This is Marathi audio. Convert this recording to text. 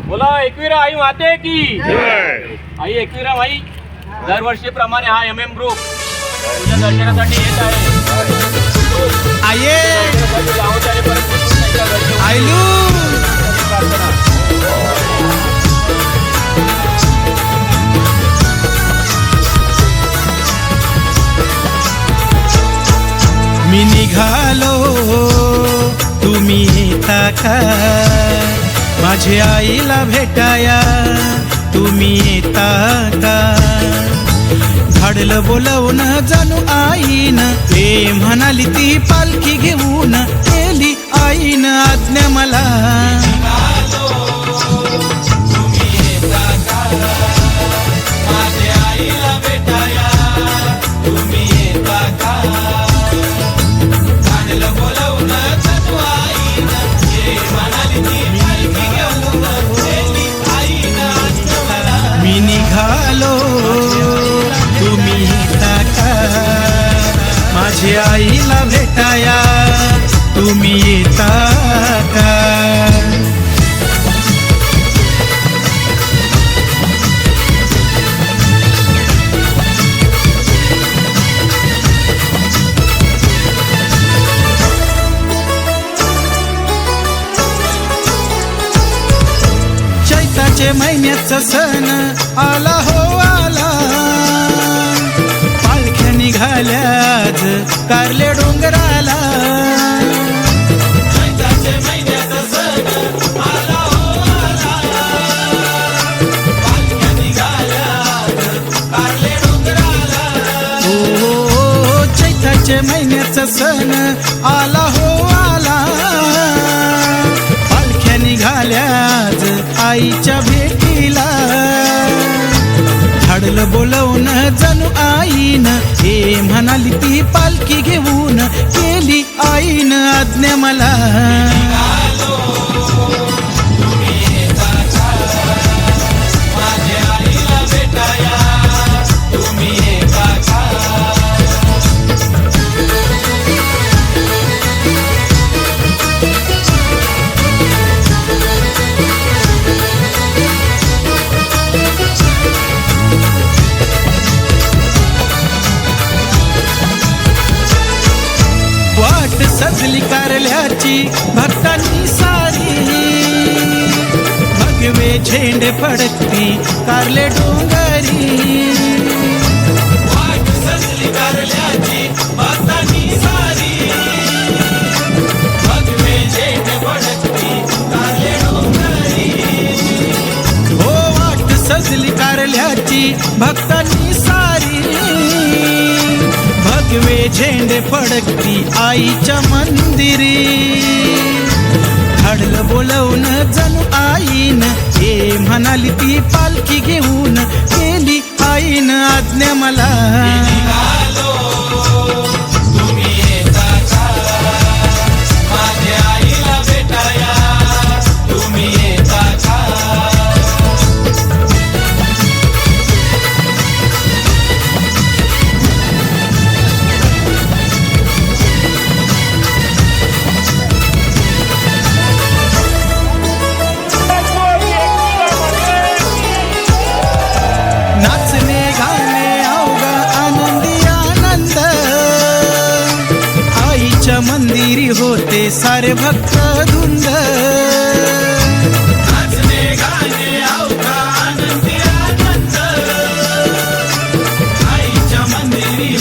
बोला एकविरा आई माते की आई एकविरा माई दरवर्षीप्रमाणे हा MM ग्रुप तुझ्या दर्शनासाठी येत आहे. आये दर्शनासाठी आयलू मी निघालो तुम्ही येता का माझ्या आईला भेटाया तुम्ही येता का धाडलं बोलवून जाणू आईन ते म्हणाली ती पालखी घेऊन केली आईन आज्ञा मला मी निघालो तुम्ही येता का माझ्या आईला भेटाया तुम्ही येता का चैताचे महिन्याचा सण आला हो आला पालख्या निघाल्याज कारले डोंगराला चैताचे महिन्याचा सण आला हो आला पालख्या निघाल्याज कारले डोंगराला हो चैताचे महिन्याचा सण आला हो आला पालख्या निघाल्याज आईच्या भेटीला धाडलं बोलवून जाणू आईन हे म्हणाली ती पालखी घेऊन केली आईन आज्ञा मला वाट सजली कारल्याची भक्तांनी सारी भगवे झेंडे फडकती कारले डोंगरी वाट सजली कारल्याची भक्तांनी सारी भगवे झेंडे फडकती कारले डोंगरी हो वाट सजली कारल्याची भक्तांनी सारी भगवे झेंडे फडकती आईच्या मंदिरी धाडलं बोलवून जाणू आईन हे म्हणाली ती पालखी घेऊन केली आईन आज्ञा मला नाचणे गाणे अवघा आनंदी आनंद आईच्या मंदिरी होते सारे भक्त धुंद नाचणे गाणे अवघा आनंदी आनंद आईच्या मंदिरी